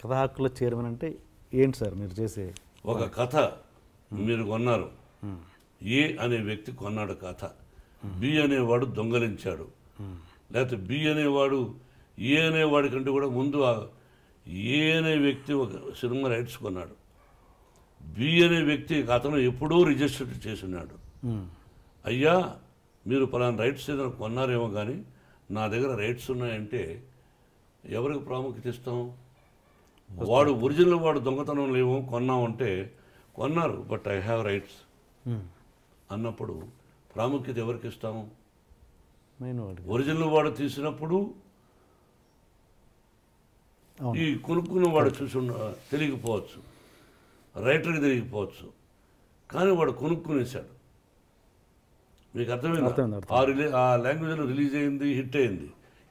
కథా హక్కుల చైర్మన్ అంటే ఏంటి సార్ మీరు చేసే? ఒక కథ మీరు కొన్నారు, ఏ అనే వ్యక్తి కొన్నాడు కథ, బి అనేవాడు దొంగలించాడు, లేకపోతే బి అనేవాడు ఏ అనేవాడి కంటే కూడా ముందు ఏ అనే వ్యక్తి ఒక సినిమా రైట్స్ కొన్నాడు, బి అనే వ్యక్తి అతను ఎప్పుడూ రిజిస్టర్ చేస్తున్నాడు. అయ్యా మీరు పలానా రైట్స్ ఏదైనా కొన్నారేమో కానీ నా దగ్గర రైట్స్ ఉన్నాయంటే ఎవరికి ప్రాముఖ్యత ఇస్తాం? వాడు ఒరిజినల్ వాడు దొంగతనం లేవు కొన్నామంటే కొన్నారు బట్ ఐ హ్యావ్ రైట్స్ అన్నప్పుడు ప్రాముఖ్యత ఎవరికి ఇస్తాము? ఒరిజినల్ వాడు తీసినప్పుడు ఈ కొనుక్కున్న వాడు చూసి తెలియకపోవచ్చు, రైటర్కి తెలియకపోవచ్చు, కానీ వాడు కొనుక్కునేశాడు. మీకు అర్థమైంది? ఆ లాంగ్వేజ్లో రిలీజ్ అయింది, హిట్ అయింది,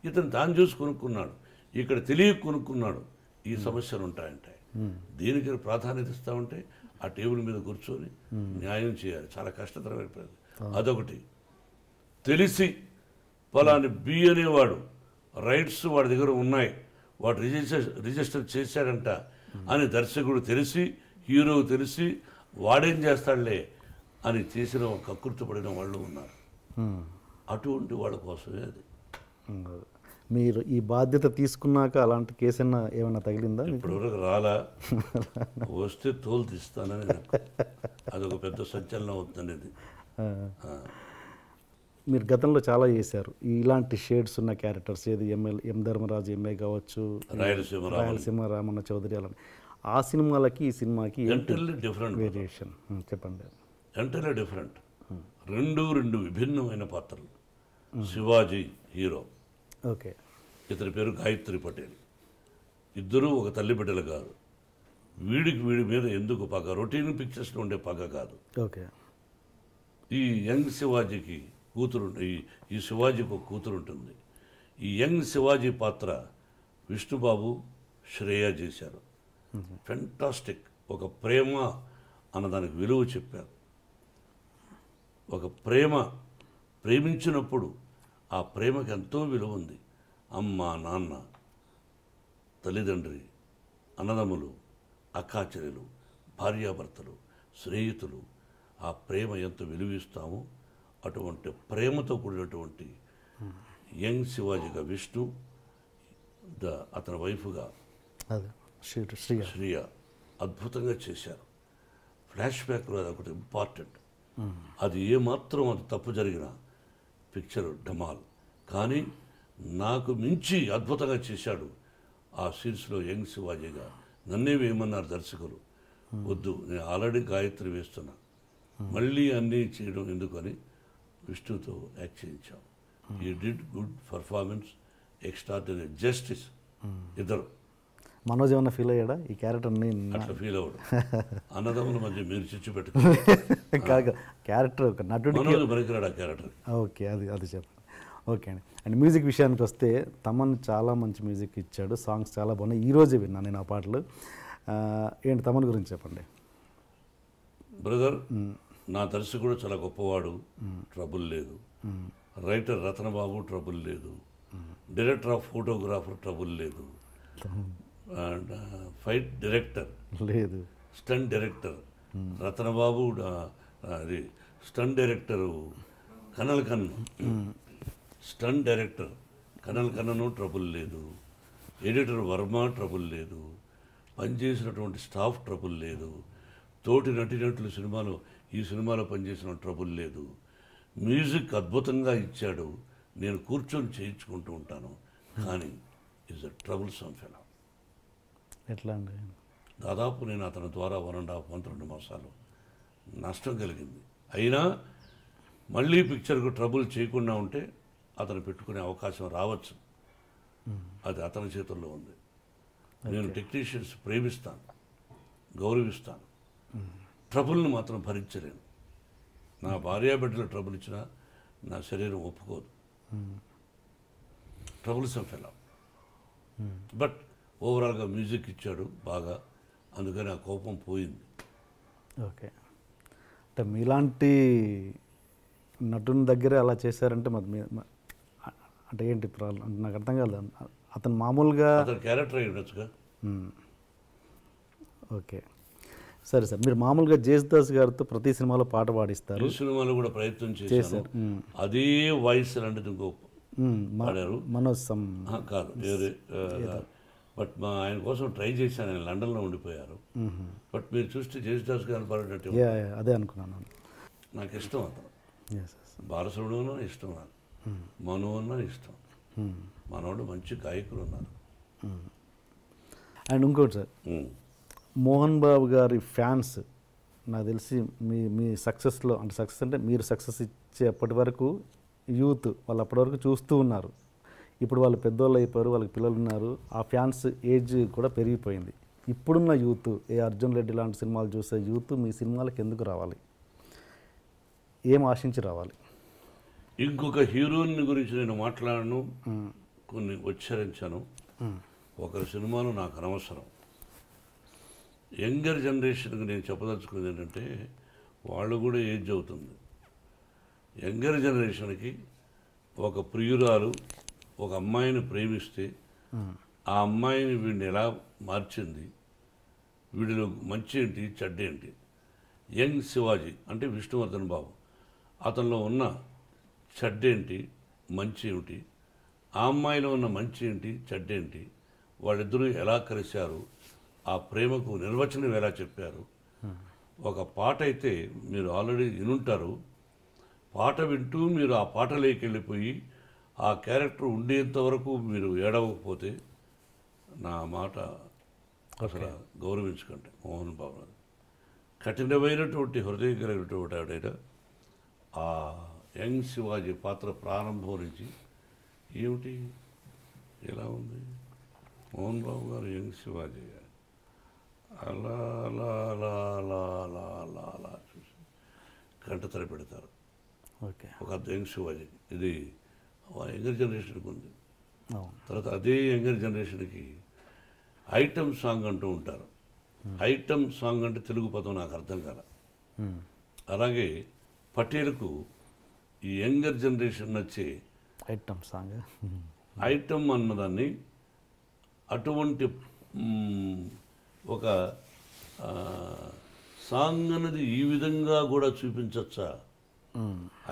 ఇతను దాన్ని చూసి కొనుక్కున్నాడు, ఇక్కడ తెలియ కొనుక్కున్నాడు. ఈ సమస్యలు ఉంటాయంటాయి. దీనికి ప్రాధాన్యత ఇస్తామంటే ఆ టేబుల్ మీద కూర్చొని న్యాయం చేయాలి, చాలా కష్టతరమైన పని. అదొకటి. తెలిసి పలాని బి అనేవాడు రైట్స్ వాడి దగ్గర ఉన్నాయి, వాడు రిజిస్టర్ చేశాడంట అని దర్శకుడు తెలిసి, హీరో తెలిసి వాడేం చేస్తాడులే అని చేసిన కకృతిపడిన వాళ్ళు ఉన్నారు. అటువంటి వాళ్ళ కోసమే అది. మీరు ఈ బాధ్యత తీసుకున్నాక అలాంటి కేసు ఏమైనా తగిలిందా? ఇప్పటివరకు రాలా, వస్తే తోలు తీస్తానని అదొక పెద్ద సంచలనం అవుతుందనేది. మీరు గతంలో చాలా చేశారు ఇలాంటి షేడ్స్ ఉన్న క్యారెక్టర్స్, ఏది ఎం ధర్మరాజు ఎంఏ కావచ్చు, రాయలసీమ రామన్న చౌదరి, అలా. ఆ సినిమాలకి ఈ సినిమాకి ఎంటైర్లీ డిఫరెంట్ వేరియేషన్ చెప్పండి. Entirely different. రెండు విభిన్నమైన పాత్రలు. శివాజీ హీరో, ఓకే, ఇతని పేరు గాయత్రి పటేల్. ఇద్దరూ ఒక తల్లి బిడ్డలు కాదు. వీడి మీద ఎందుకు పగ? రొటీన్ పిక్చర్స్లో ఉండే పగ కాదు. ఓకే. ఈ యంగ్ శివాజీకి కూతురు, ఈ శివాజీకి ఒక కూతురు ఉంటుంది. ఈ యంగ్ శివాజీ పాత్ర విష్ణుబాబు, శ్రేయ చేశారు. ఫెంటాస్టిక్. ఒక ప్రేమ అన్నదానికి విలువ చెప్పారు. ఒక ప్రేమించినప్పుడు ఆ ప్రేమకి ఎంతో విలువ ఉంది. అమ్మ, నాన్న, తల్లిదండ్రి, అన్నదమ్ములు, అక్కాచెల్లెలు, భార్యాభర్తలు, స్నేహితులు, ఆ ప్రేమ ఎంత విలువిస్తామో అటువంటి ప్రేమతో కూడినటువంటి యంగ్ శివాజీగా విష్ణు, అతని వైఫ్గా శ్రీయ అద్భుతంగా చేశారు. ఫ్లాష్ బ్యాక్లో అది ఒకటి ఇంపార్టెంట్. అది ఏమాత్రం అది తప్పు జరిగిన పిక్చర్ డమాల్. కానీ నాకు మించి అద్భుతంగా చేశాడు ఆ సీన్స్లో యంగ్ శివాజీగా. నన్నే వేయమన్నారు దర్శకులు. వద్దు, నేను ఆల్రెడీ గాయత్రి వేస్తున్నా, మళ్ళీ అన్నీ చేయడం ఎందుకని విష్ణుతో యాక్ట్ చేయించాం. ఈ did good performance, extraordinary justice. ఇద్దరు. మనోజ్ ఏమన్నా ఫీల్ అయ్యాడా ఈ క్యారెక్టర్ని? అట్లా ఫీల్ అవ్వడు. అన్నదమ్ముల మధ్య మీరు చిచ్చు పెట్టుకుని క్యారెక్టర్ ఒక నటుడు పనికిరాడు ఆ క్యారెక్టర్. ఓకే, అది చెప్పండి. ఓకే అండి. అండ్ మ్యూజిక్ విషయానికి వస్తే తమన్ చాలా మంచి మ్యూజిక్ ఇచ్చాడు, సాంగ్స్ చాలా బాగున్నాయి. ఈరోజే విన్నాను నేను ఆ పాటలు. ఏంటి తమన్ గురించి చెప్పండి. బ్రదర్, నా దర్శకుడు చాలా గొప్పవాడు, ట్రబుల్ లేదు. రైటర్ రతనబాబు, ట్రబుల్ లేదు. డైరెక్టర్ ఆఫ్ ఫోటోగ్రాఫర్, ట్రబుల్ లేదు. అండ్ ఫైట్ డైరెక్టర్ లేదు. స్టంట్ డైరెక్టర్ రతనబాబు, అది స్టంట్ డైరెక్టరు కనల్ కన్ను, స్టంట్ డైరెక్టర్ కనల్ కన్నను ట్రబుల్ లేదు. ఎడిటర్ వర్మ ట్రబుల్ లేదు. పనిచేసినటువంటి స్టాఫ్ ట్రబుల్ లేదు. తోటి నటినట్లు ఈ సినిమాలో పనిచేసిన ట్రబుల్ లేదు. మ్యూజిక్ అద్భుతంగా ఇచ్చాడు. నేను కూర్చొని చేయించుకుంటూ ఉంటాను. కానీ is a trouble some fellow. ఎట్లా అండి? దాదాపు నేను అతని ద్వారా 1.5 2 మాసాలు నష్టం కలిగింది. అయినా మళ్ళీ పిక్చర్కు ట్రబుల్ చేయకుండా ఉంటే అతను పెట్టుకునే అవకాశం రావచ్చు. అది అతని చేతుల్లో ఉంది. నేను టెక్నీషియన్స్ ప్రేమిస్తాను, గౌరవిస్తాను. ట్రబుల్ని మాత్రం భరించలేను. నా భార్యాబిడ్డలు ట్రబుల్ ఇచ్చినా నా శరీరం ఒప్పుకోదు. Troublesome fellow. బట్ ఓవరాల్గా మ్యూజిక్ ఇచ్చాడు బాగా, అందుకని ఆ కోపం పోయింది. ఓకే. అంటే మీలాంటి నటుని దగ్గర అలా చేశారంటే అంటే ఏంటి ప్రాబ్లం? నాకు అర్థం కాలేదు. అతను మామూలుగా అతను క్యారెక్టర్ అయి ఉండొచ్చుగా. ఓకే. సరే సార్, మీరు మామూలుగా జేసుదాస్ గారితో ప్రతి సినిమాలో పాట పాడిస్తారు. ఈ సినిమాలో కూడా ప్రయత్నం చేశాను. అదే వాయిస్ లాంటిది ఇంకో పాడారు. మనోజ్ కాదు వేరే, బట్ ఆయన కోసం ట్రై చేశాను. ఆయన లండన్లో ఉండిపోయారు. బట్ మీరు చూస్తే జేసుదాస్ గారిని పాడినట్టు అదే అనుకున్నాను. నాకు ఇష్టం అతను. బాలసుబ్రహ్మణ్యం ఇష్టం, నాకు మను అన్న ఇష్టం. మనోడు మంచి గాయకులు ఉన్నారు. అండ్ ఇంకోటి సార్, మోహన్ బాబు గారి ఫ్యాన్స్ నాకు తెలిసి మీ సక్సెస్లో, అంటే సక్సెస్ అంటే మీరు సక్సెస్ ఇచ్చేప్పటి వరకు యూత్ వాళ్ళు అప్పటి వరకు చూస్తూ ఉన్నారు. ఇప్పుడు వాళ్ళు పెద్దవాళ్ళు అయిపోయారు, వాళ్ళకి పిల్లలు ఉన్నారు, ఆ ఫ్యాన్స్ ఏజ్ కూడా పెరిగిపోయింది. ఇప్పుడున్న యూత్, అర్జున్ రెడ్డి లాంటి సినిమాలు చూసే యూత్ మీ సినిమాలకు ఎందుకు రావాలి, ఏం ఆశించి రావాలి? ఇంకొక హీరోయిన్ గురించి నేను మాట్లాడను, కొన్ని ఉచ్చరించాను. ఒకరి సినిమాలు నాకు అనవసరం. యంగర్ జనరేషన్కి నేను చెప్పదలుచుకున్నది ఏంటంటే, వాళ్ళు కూడా ఏజ్ అవుతుంది. యంగర్ జనరేషన్కి ఒక ప్రియురాలు ఒక అమ్మాయిని ప్రేమిస్తే ఆ అమ్మాయిని వీడిని ఎలా మార్చింది, వీడిలో మంచి ఏంటి చెడ్డేంటి. యంగ్ శివాజీ అంటే విష్ణువర్ధన్ బాబు, అతనిలో ఉన్న చెడ్డేంటి మంచి ఏమిటి, ఆ అమ్మాయిలో ఉన్న మంచి ఏంటి చెడ్డేంటి, వాళ్ళిద్దరూ ఎలా కలిశారు, ఆ ప్రేమకు నిర్వచనం ఎలా చెప్పారు. ఒక పాట అయితే మీరు ఆల్రెడీ వినుంటారు. పాట వింటూ మీరు ఆ పాటలోకి వెళ్ళిపోయి ఆ క్యారెక్టర్ ఉండేంత వరకు మీరు ఏడవకపోతే నా మాట అసలు గౌరవించుకోండి. మోహన్ బాబు కఠినమైనటువంటి హృదయం కలిగినటువంటి ఆవిడైనా ఆ యంగ్ శివాజీ పాత్ర ప్రారంభం నుంచి ఏమిటి ఎలా ఉంది మోహన్ బాబు గారు యంగ్ శివాజీ అలా అలా అలా అలా అలా అలా అలా చూసి గంట తర పెడతారు. ఓకే, ఒక యంగ్ శివాజీ. ఇది యంగర్ జనరేషన్కి ఉంది. తర్వాత అదే యంగర్ జనరేషన్కి ఐటమ్ సాంగ్ అంటూ ఉంటారు. ఐటమ్ సాంగ్ అంటే తెలుగు పదం నాకు అర్థం కాల. అలాగే పటేల్కు ఈ యంగర్ జనరేషన్ నచ్చే ఐటమ్ సాంగ్, ఐటమ్ అన్నదాన్ని అటువంటి ఒక సాంగ్ అన్నది ఈ విధంగా కూడా చూపించచ్చా.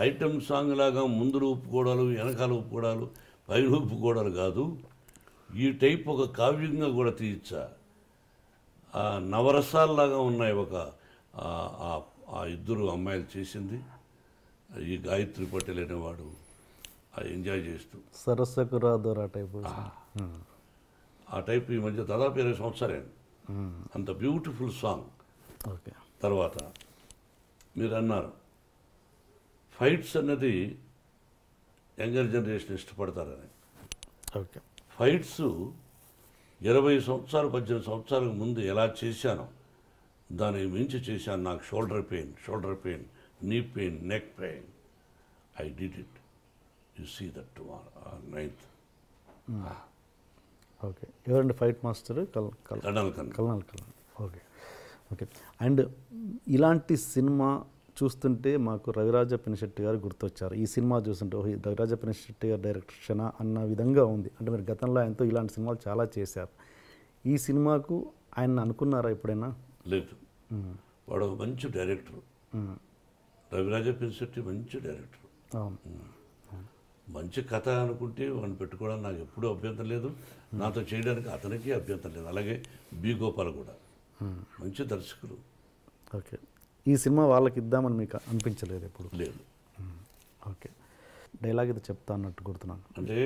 ఐటమ్ సాంగ్ లాగా ముందు ఒప్పుకోవడాలు, వెనకాల ఒప్పుకోవడాలు, పైన ఒప్పుకోవడాలు కాదు. ఈ టైప్ ఒక కావ్యంగా కూడా తీయచ్చా. నవరసాల్లాగా ఉన్నాయి ఒక ఆ ఇద్దరు అమ్మాయిలు చేసింది. ఈ గాయత్రి పటేల్ అనేవాడు ఎంజాయ్ చేస్తూ సరస్సుకు రాదోరా టైప్, ఆ టైప్ ఈ మధ్య దాదాపు 20 సంవత్సరాలే. అంత బ్యూటిఫుల్ సాంగ్. ఓకే, తర్వాత మీరు అన్నారు ఫైట్స్ అన్నది యంగర్ జనరేషన్ ఇష్టపడతారని. ఓకే, ఫైట్స్ 20 సంవత్సరాలు 18 సంవత్సరాలకు ముందు ఎలా చేశానో దానికి మించి చేశాను. నాకు shoulder pain, knee pain, neck pain. I did it. You see that tomorrow 9th. Okay. ఎవరండి fight master? Colonel. Okay, okay. And ఇలాంటి సినిమా చూస్తుంటే మాకు రవిరాజ పినిశెట్టి గారు గుర్తొచ్చారు. ఈ సినిమా చూస్తుంటే రవిరాజ పినిశెట్టి గారి డైరెక్షన్ అన్న విధంగా ఉంది. అంటే మీరు గతంలో ఆయనతో ఇలాంటి సినిమాలు చాలా చేశారు. ఈ సినిమాకు ఆయన అనుకున్నారా ఎప్పుడైనా? లేదు. వాడు ఒక మంచి డైరెక్టర్. రవిరాజ పినిశెట్టి మంచి డైరెక్టర్. మంచి కథ అనుకుంటే వాడిని పెట్టుకోవడానికి నాకు ఎప్పుడూ అభ్యంతరం లేదు. నాతో చేయడానికి అతనికి అభ్యంతరం లేదు. అలాగే బి గోపాల్ కూడా మంచి దర్శకులు. ఓకే. ఈ సినిమా వాళ్ళకి ఇద్దామని మీకు అనిపించలేదు ఎప్పుడు? లేదు. ఓకే. డైలాగ్ ఇది చెప్తా అన్నట్టు గుర్తున్నాను. అంటే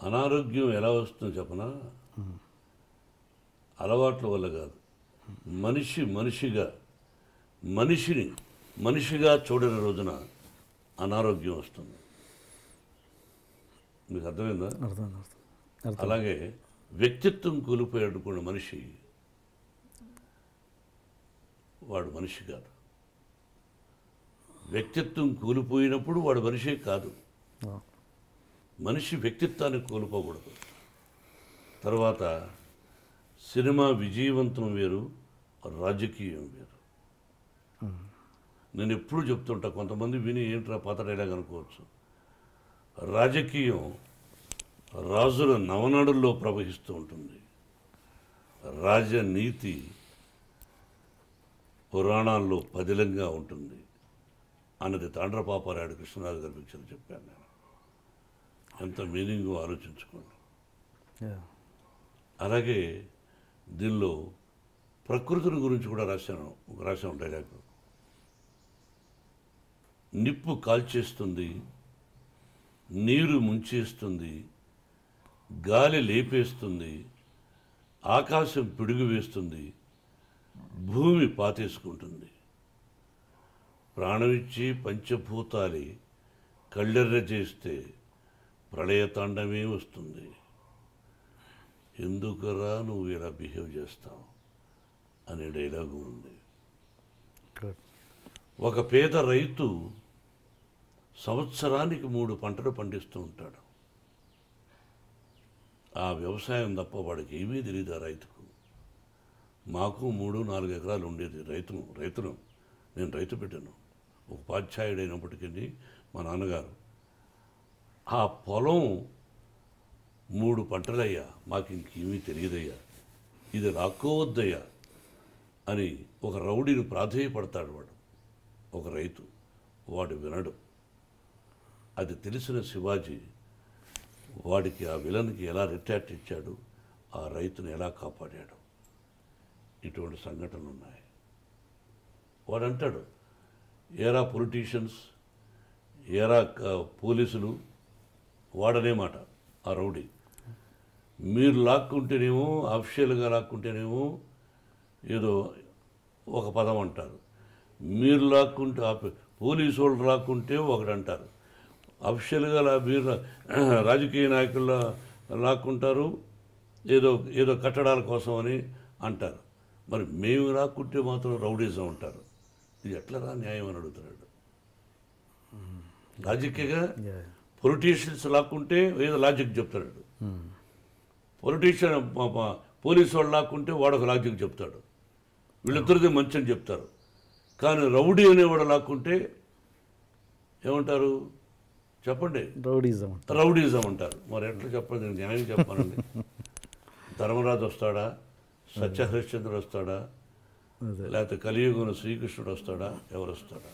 అనారోగ్యం ఎలా వస్తుందో చెప్పనా, అలవాట్ల వల్ల కాదు. మనిషిగా చూడని రోజున అనారోగ్యం వస్తుంది. మీకు అర్థమైందా? అలాగే వ్యక్తిత్వం కోల్పోయాడు కూడా మనిషి, వాడు మనిషి కాదు. వ్యక్తిత్వం కోల్పోయినప్పుడు వాడు మనిషే కాదు. మనిషి వ్యక్తిత్వాన్ని కోల్పోకూడదు. తర్వాత సినిమా విజయవంతం వేరు, రాజకీయం వేరు. నేను ఎప్పుడు చెప్తుంటా, కొంతమంది విని ఏంట్రా పాత డైలాగ్ అనుకోవచ్చు. రాజకీయం రాజుల నవనాడుల్లో ప్రవహిస్తూ ఉంటుంది. రాజనీతి పురాణాల్లో పదిలంగా ఉంటుంది అన్నది తాండ్రపాపారాయుడు కృష్ణరాజు గారి పిక్చర్ చెప్పాను నేను. ఎంత మీనింగ్ ఆలోచించుకోండి. అలాగే దీనిలో ప్రకృతిని గురించి కూడా రాశాను డైలాగ్. నిప్పు కాల్చేస్తుంది, నీరు ముంచేస్తుంది, గాలి లేపేస్తుంది, ఆకాశం పిడుగు వేస్తుంది, భూమి పాతేసుకుంటుంది. ప్రాణమిచ్చి పంచభూతాలి కళ్ళెర్ర చేస్తే ప్రళయతాండమే వస్తుంది. ఎందుకురా నువ్వు ఇలా బిహేవ్ చేస్తావు అనే డైలాగు ఉంది. ఒక పేద రైతు సంవత్సరానికి 3 పంటలు పండిస్తూ ఉంటాడు. ఆ వ్యవసాయం తప్ప వాడికి ఏమీ తెలియదు ఆ రైతుకు. మాకు 3-4 ఎకరాలు ఉండేది. రైతును నేను రైతు బిడ్డను, ఉపాధ్యాయుడైనప్పటికీ మా నాన్నగారు ఆ పొలం 3 పంటలయ్యా, మాకు ఇంకేమీ తెలియదయ్యా, ఇది రాక్కోవద్దయ్యా అని ఒక రౌడీని ప్రాధేయపడతాడు వాడు. ఒక రైతు వాడు వినడు. అది తెలిసిన శివాజీ వాడికి ఆ విలన్కి ఎలా రిటార్ట్ ఇచ్చాడు, ఆ రైతుని ఎలా కాపాడాడు. ఇటువంటి సంఘటనలు ఉన్నాయి. వాడు అంటాడు, ఏరా పొలిటీషియన్స్, ఏరా పోలీసులు, వాడనే మాట ఆ రౌడీ, మీరు లాక్కుంటేనేమో అఫిషియల్గా లాక్కుంటేనేమో ఏదో ఒక పదం అంటారు, మీరు లాక్కుంటే పోలీసు వాళ్ళు లాక్కుంటే ఒకటి అంటారు, అఫిషియల్గా మీరు రాజకీయ నాయకుల లాక్కుంటారు ఏదో కట్టడాల కోసం అని అంటారు. మరి మేము లాక్కుంటే మాత్రం రౌడీజం అంటారు. ఇది ఎట్లా న్యాయం అని అడుగుతున్నాడు. లాజిక్గా పొలిటీషియన్స్ లాక్కుంటే ఏదో లాజిక్ చెప్తాడు. పొలిటీషియన్ పోలీసు వాళ్ళు లాక్కుంటే వాడొక లాజిక్ చెప్తాడు. వీళ్ళిద్దరిది మంచి అని చెప్తారు. కానీ రౌడీ అనేవాడు లాక్కుంటే ఏమంటారు చెప్పండి? రౌడీజం అంటారు. మరి ఎట్లా చెప్పండి? న్యాయం చెప్పానండి. ధర్మరాజు వస్తాడా, సత్యహరిశ్చంద్రుడు వస్తాడా, లేకపోతే కలియుగంలో శ్రీకృష్ణుడు వస్తాడా, ఎవరు వస్తాడా?